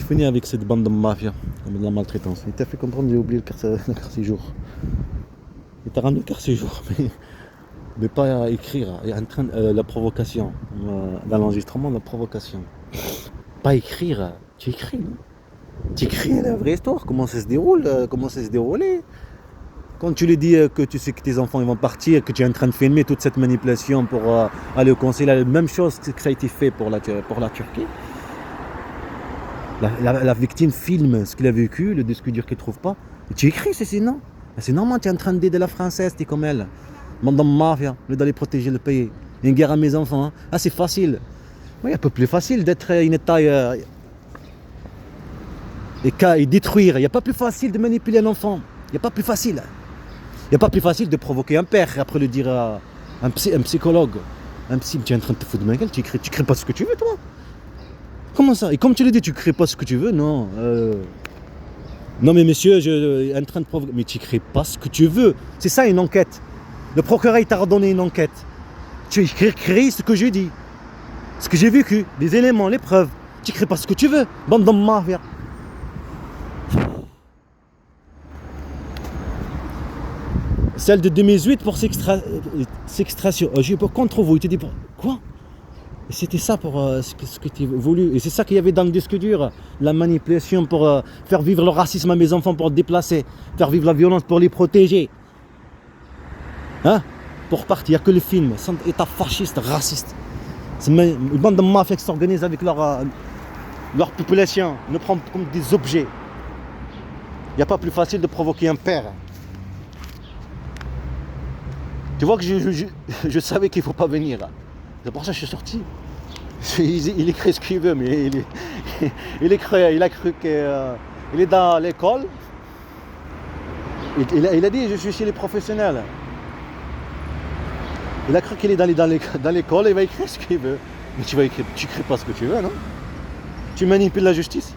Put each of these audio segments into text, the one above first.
finis avec cette bande de mafia, de la maltraitance. Il t'a fait comprendre, j'ai oublié le quart séjour. Il t'a rendu le quart séjour, mais pas écrire. Il est en train la provocation, dans l'enregistrement, la provocation. Pas écrire, tu écris, non? Tu écris la vraie histoire, comment ça se déroule, comment ça se déroulait. Quand tu lui dis que tu sais que tes enfants ils vont partir, que tu es en train de filmer toute cette manipulation pour aller au conseil, la même chose que ça a été fait pour la Turquie. La victime filme ce qu'il a vécu, le disque dur qu'il ne trouve pas. Et tu écris, c'est non. C'est normal, tu es en train d'aider la française, tu es comme elle. Madame Mafia, au lieu d'aller protéger le pays. Il y a une guerre à mes enfants. Hein. Ah, c'est facile. Oui, un peu plus facile d'être une taille et détruire. Il n'y a pas plus facile de manipuler un enfant. Il n'y a pas plus facile. Il n'y a pas plus facile de provoquer un père et après le dire à un psychologue. Un psy, tu es en train de te foutre de ma gueule, tu crées pas ce que tu veux, toi. Comment ça? Et comme tu le dis, tu crées pas ce que tu veux, non. Non mais monsieur, je suis en train de provoquer. Mais tu crées pas ce que tu veux. C'est ça une enquête. Le procureur il t'a redonné une enquête. Tu crées ce que j'ai dit. Ce que j'ai vécu, les éléments, les preuves. Tu crées pas ce que tu veux. Bande de mafia. Celle de 2008 pour s'extraction. J'ai pas contre vous. Il te dit pour quoi? Et c'était ça pour ce que tu voulu. Et c'est ça qu'il y avait dans le disque dur. La manipulation pour faire vivre le racisme à mes enfants, pour déplacer. Faire vivre la violence pour les protéger. Hein? Pour partir. Il n'y a que le film. C'est un état fasciste, raciste. C'est une bande de mafias qui s'organise avec leur population. Ils nous prennent comme des objets. Il n'y a pas plus facile de provoquer un père. Tu vois que je savais qu'il ne faut pas venir. C'est pour ça que je suis sorti. Il écrit ce qu'il veut, mais il a cru qu'il est dans l'école. Il a dit je suis chez les professionnels. Il a cru qu'il est dans l'école et il va écrire ce qu'il veut. Mais tu crées pas ce que tu veux, non? Tu manipules la justice.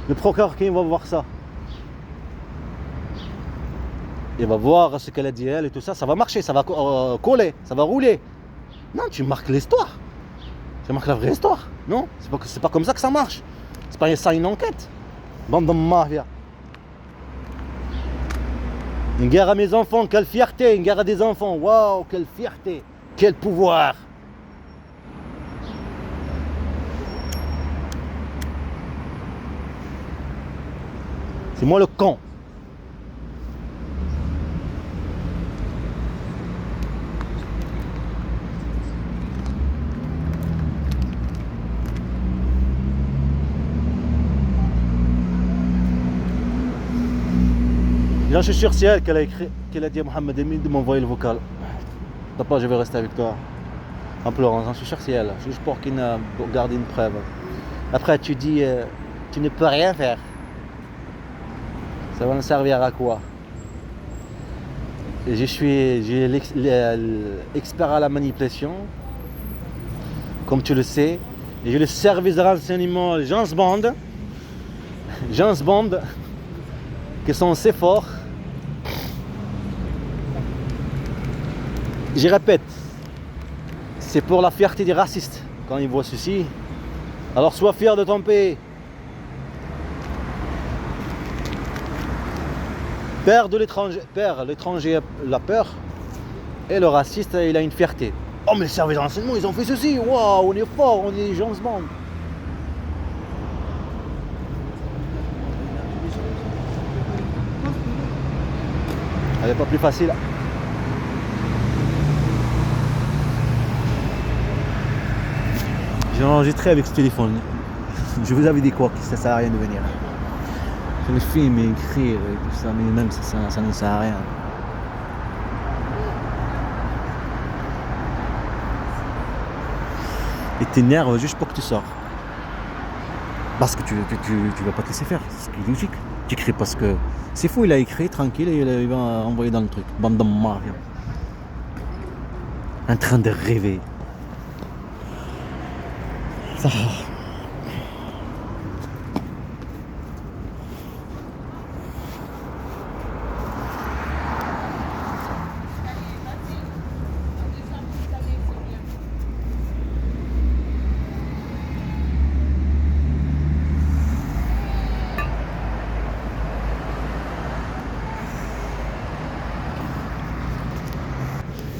Le procureur qui va voir ça. Il va voir ce qu'elle a dit elle et tout ça, ça va marcher, ça va coller, ça va rouler. Non, tu marques l'histoire. Tu marques la vraie histoire. Non, c'est pas comme ça que ça marche. C'est pas ça une enquête. Bande de mafia. Une guerre à mes enfants, quelle fierté, une guerre à des enfants. Waouh, quelle fierté, quel pouvoir. C'est moi le con. Là, je suis sûr, c'est elle qu'elle a dit à Mohamed Emin de m'envoyer le vocal. Papa, je vais rester avec toi. En pleurant, j'en suis sûr, c'est elle. Juste pour qu'il garde une preuve. Après, tu dis, tu ne peux rien faire. Ça va nous servir à quoi? Je suis l'expert à la manipulation, comme tu le sais. Et j'ai le service de renseignement James Bond, qui sont assez forts. Je répète, c'est pour la fierté des racistes quand ils voient ceci. Alors sois fier de ton pays. Père l'étranger la peur et le raciste il a une fierté. Oh mais les services de renseignement ils ont fait ceci, waouh on est fort, on est James Bond. Elle n'est pas plus facile. J'ai enregistré avec ce téléphone. Je vous avais dit quoi, que ça sert à rien de venir. Je le filme et écrire et tout ça, mais même ça ne sert à rien. Et t'énerves juste pour que tu sors. Parce que tu vas pas te laisser faire, c'est logique. Tu écris parce que c'est fou, il a écrit tranquille et il va envoyer dans le truc. Bande de mafia. En train de rêver. Ça.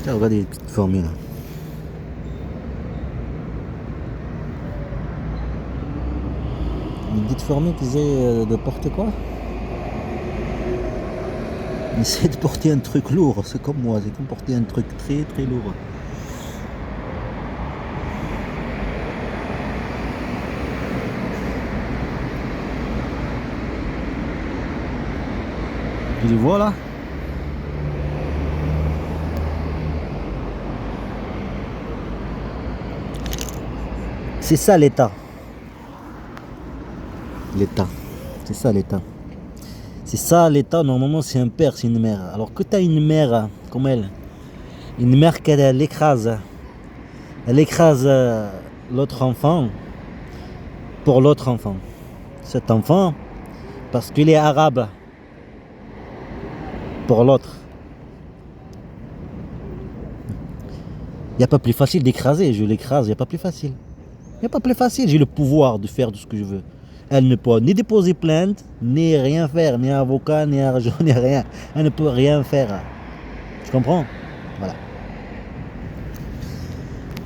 Tiens, regardez les petites formules. Une petite formule qui disait de porter quoi? Essayer de porter un truc lourd, c'est comme moi, c'est comme porter un truc très très lourd. Tu les vois là? C'est ça l'État. L'État. C'est ça l'État. C'est ça l'État, normalement c'est un père, c'est une mère. Alors que tu as une mère comme elle, une mère qu'elle écrase, l'autre enfant pour l'autre enfant. Cet enfant, parce qu'il est arabe, pour l'autre. Il n'y a pas plus facile d'écraser, je l'écrase, il n'y a pas plus facile. Il n'y a pas plus facile, j'ai le pouvoir de faire tout ce que je veux. Elle ne peut ni déposer plainte, ni rien faire, ni avocat, ni argent, ni rien. Elle ne peut rien faire. Tu comprends? Voilà.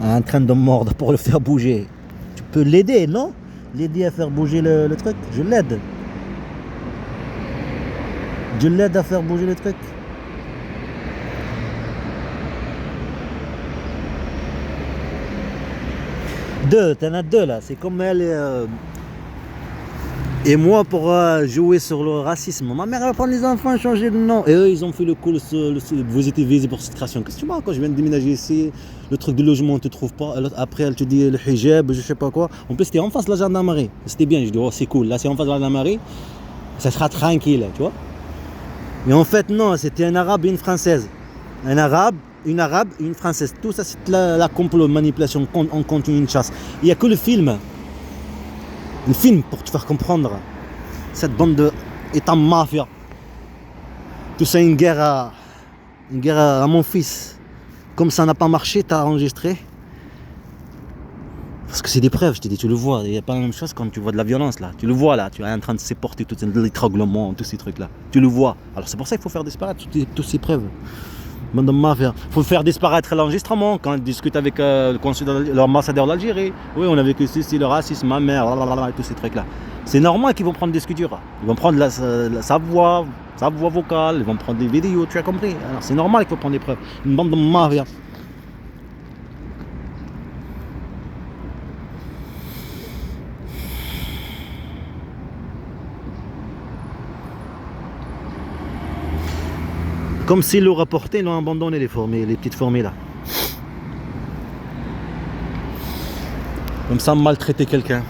Elle est en train de mordre pour le faire bouger. Tu peux l'aider, non? L'aider à faire bouger le truc. Je l'aide. Je l'aide à faire bouger le truc. T'en as deux là. C'est comme elle et moi pour jouer sur le racisme. Ma mère va prendre les enfants, changer de nom. Et eux, ils ont fait le coup, vous étiez visés pour cette création. Qu'est-ce que tu vois, quand je viens de déménager ici, le truc de logement, on ne te trouve pas. Après, elle te dit le hijab, je sais pas quoi. En plus, c'était en face de la gendarmerie. C'était bien, je dis, oh, c'est cool. Là, c'est en face de la gendarmerie. Ça sera tranquille, tu vois. Mais en fait, non, c'était un arabe et une française. Un arabe, une française. Tout ça, c'est la complot, manipulation. On continue une chasse. Il n'y a que le film pour te faire comprendre cette bande de état mafia. Tout ça, une guerre à mon fils. Comme ça n'a pas marché, t'as enregistré. Parce que c'est des preuves, je t'ai dit, tu le vois. Il n'y a pas la même chose quand tu vois de la violence là. Tu le vois là, tu es en train de supporter tout l'étranglement, tous ces trucs là. Tu le vois. Alors c'est pour ça qu'il faut faire disparaître toutes ces preuves. Bande de mafia. Il faut faire disparaître l'enregistrement quand ils discutent avec l'ambassadeur d'Algérie. Oui, on a vécu ceci, le racisme, ma mère, tous ces trucs là. C'est normal qu'ils vont prendre des discutures. Ils vont prendre sa voix vocale, ils vont prendre des vidéos, tu as compris. Alors c'est normal qu'il faut prendre des preuves. Une bande de mafia. Comme s'ils l'ont rapporté, ils l'ont abandonné les petites fourmis là. Comme ça, maltraiter quelqu'un.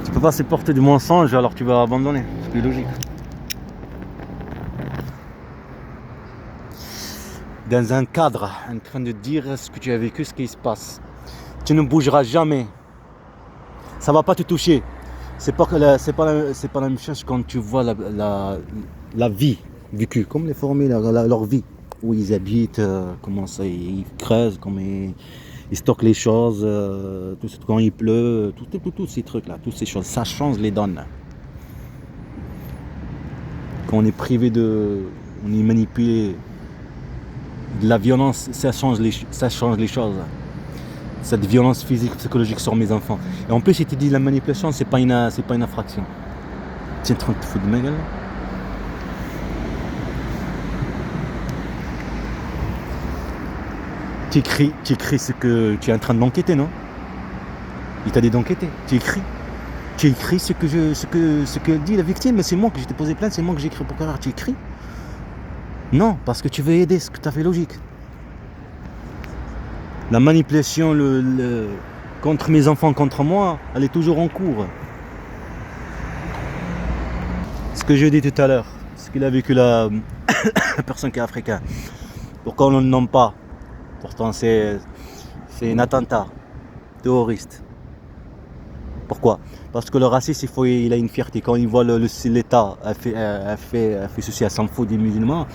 Tu peux pas supporter du mensonge, alors tu vas abandonner. C'est plus logique. Dans un cadre, en train de dire ce que tu as vécu, ce qui se passe. Tu ne bougeras jamais. Ça va pas te toucher. C'est pas la même chose quand tu vois la vie vécue, comme les fourmis, leur vie, où ils habitent, comment ça, ils creusent, comment ils stockent les choses, quand il pleut, tous ces trucs-là, toutes ces choses, ça change les donnes. Quand on est privé on est manipulé de la violence, ça change les choses. Cette violence physique, psychologique sur mes enfants. Et en plus, il te dit la manipulation, c'est pas une infraction. Tu es en train de te foutre de ma gueule. Tu écris ce que tu es en train d'enquêter, non? Il t'a dit d'enquêter. Tu écris ce que dit la victime. Mais c'est moi que j'ai déposé plainte, c'est moi que j'ai écrit pour carrière. Tu écris? Non, parce que tu veux aider, ce que tu as fait logique. La manipulation contre mes enfants, contre moi, elle est toujours en cours. Ce que j'ai dit tout à l'heure, ce qu'il a vécu la personne qui est africaine. Pourquoi on ne le nomme pas? Pourtant c'est un attentat terroriste. Pourquoi? Parce que le raciste, il a une fierté. Quand il voit l'État a fait ceci, elle s'en fout des musulmans,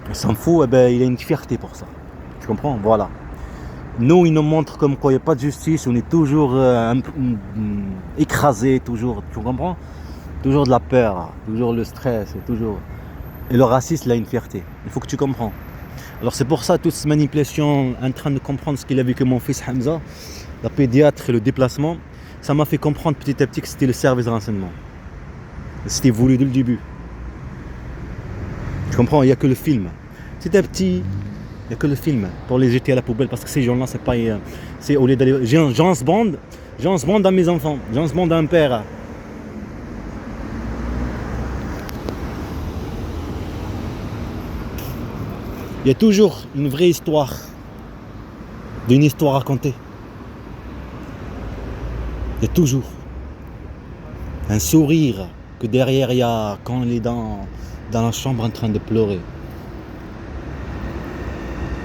il s'en fout, il a une fierté pour ça. Tu comprends? Voilà. Nous, ils nous montrent comme quoi il n'y a pas de justice, on est toujours écrasé, toujours, tu comprends? Toujours de la peur, toujours le stress, et toujours... Et le racisme, il a une fierté. Il faut que tu comprends. Alors c'est pour ça, toute cette manipulation, en train de comprendre ce qu'il a vécu mon fils Hamza, la pédiatre et le déplacement, ça m'a fait comprendre petit à petit que c'était le service de renseignement. C'était voulu dès le début. Tu comprends, il n'y a que le film. Petit à petit, il n'y a que le film pour les jeter à la poubelle parce que ces gens-là, c'est pas... C'est au lieu d'aller... James Bond à mes enfants, James Bond à un père. Il y a toujours une vraie histoire, d'une histoire à raconter. Il y a toujours un sourire que derrière il y a quand il est dans la chambre en train de pleurer.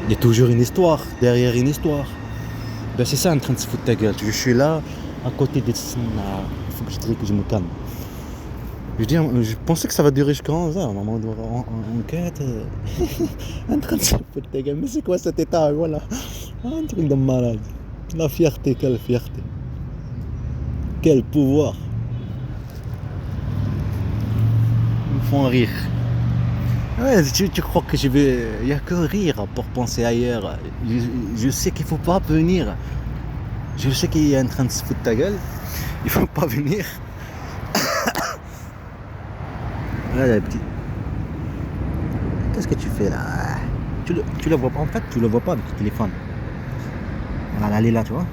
Il y a toujours une histoire, derrière une histoire. Ben c'est ça en train de se foutre ta gueule. Je suis là, à côté des... Il faut que je dirais que je me calme. Je pensais que ça va durer jusqu'à 11 heures, maman doit enquête. En train de se foutre ta gueule. Mais c'est quoi cet état, voilà. Un truc de malade. La fierté, quelle fierté. Quel pouvoir. Ils me font rire. Ouais, tu crois que je vais... Il n'y a que rire pour penser ailleurs. Je sais qu'il ne faut pas venir. Je sais qu'il est en train de se foutre ta gueule. Il ne faut pas venir. Ouais, la petite... Qu'est-ce que tu fais là? Tu la vois pas en fait, tu le vois pas avec le téléphone. Elle est là, tu vois.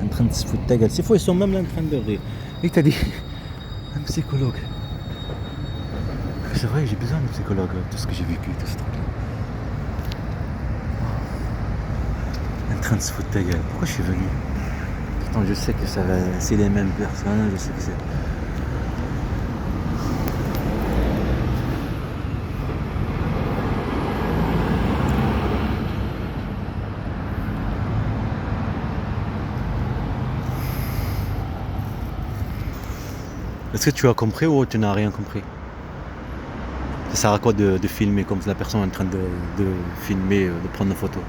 En train de se foutre ta gueule. C'est faux, ils sont même là en train de rire. Et t'as dit... Un psychologue. C'est vrai, j'ai besoin d'un psychologue, tout ce que j'ai vécu, tout ce truc-là. En train de se foutre ta gueule. Pourquoi je suis venu? Pourtant, je sais que c'est les mêmes personnes, je sais que c'est... Est-ce que tu as compris ou tu n'as rien compris? Ça sert à quoi de filmer comme la personne est en train de filmer, de prendre une photo?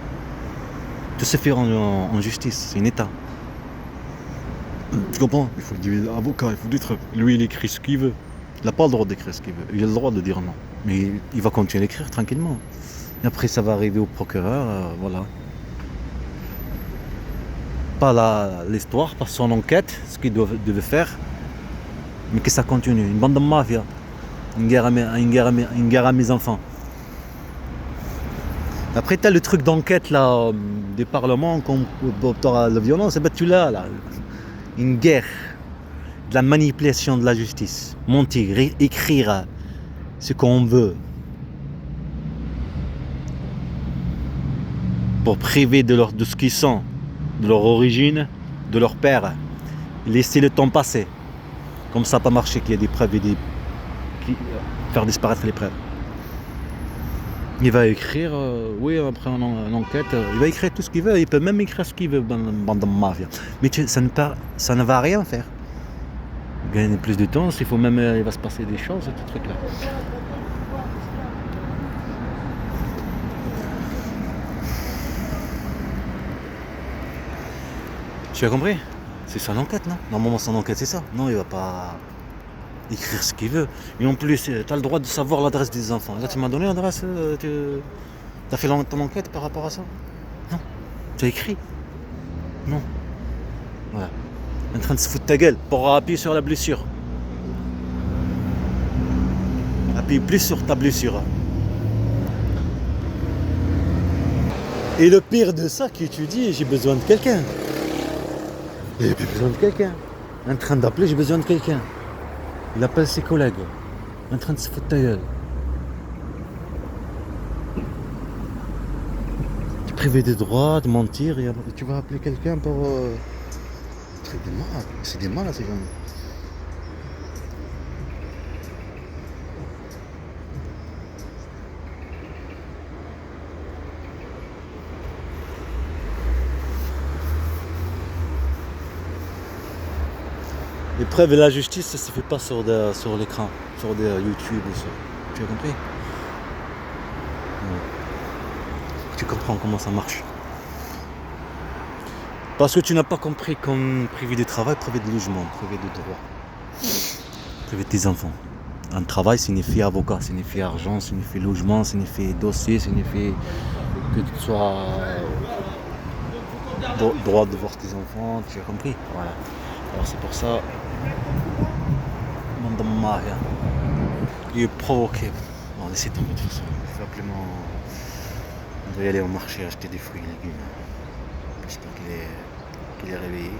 Tout se fait en justice, c'est un état. Tu comprends? Il faut dire avocat, il faut dire trucs. Lui, il écrit ce qu'il veut. Il n'a pas le droit d'écrire ce qu'il veut. Il a le droit de dire non. Mais il va continuer d'écrire tranquillement. Et après, ça va arriver au procureur, voilà. Pas l'histoire, pas son enquête, ce qu'il devait faire. Mais que ça continue. Une bande de mafia. Une guerre à mes enfants. Après, tu as le truc d'enquête là, des parlements contre la violence. Et ben, tu l'as là. Une guerre. De la manipulation de la justice. Mentir, écrire ce qu'on veut. Pour priver de ce qu'ils sont, de leur origine, de leur père. Laisser le temps passer. Comme ça n'a pas marché, qu'il y a des preuves et faire disparaître les preuves. Il va écrire, oui, après une enquête, il va écrire tout ce qu'il veut, il peut même écrire ce qu'il veut dans la mafia. Mais ça ne va rien faire. Gagner plus de temps, il va se passer des choses, ce truc-là. Tu as compris? C'est ça l'enquête, non? Normalement, son enquête, c'est ça. Non, il va pas écrire ce qu'il veut. Et en plus, tu as le droit de savoir l'adresse des enfants. Là, tu m'as donné l'adresse, tu as fait ton enquête par rapport à ça? Non. Tu as écrit? Non. Voilà. En train de se foutre ta gueule pour appuyer sur la blessure. Appuie plus sur ta blessure. Et le pire de ça, que tu dis, j'ai besoin de quelqu'un. J'ai besoin de quelqu'un. En train d'appeler, j'ai besoin de quelqu'un. Il appelle ses collègues. En train de se foutre ta gueule. Tu es privé des droits, de mentir, et tu vas appeler quelqu'un pour... C'est des malades. C'est des malades, ces gens. Les preuves et la justice, ça se fait pas sur l'écran, sur des YouTube ou ça. Tu as compris? Ouais. Tu comprends comment ça marche. Parce que tu n'as pas compris comme privé de travail, privé de logement, privé de droit, privé de tes enfants. Un travail signifie avocat, signifie argent, signifie logement, signifie dossier, signifie que tu sois droit de voir tes enfants, tu as compris. Voilà. Alors c'est pour ça, mon dame, il est provoqué. Bon, laissez tomber de toute façon. Simplement, on doit y aller au marché acheter des fruits et légumes. J'espère qu'il est réveillé.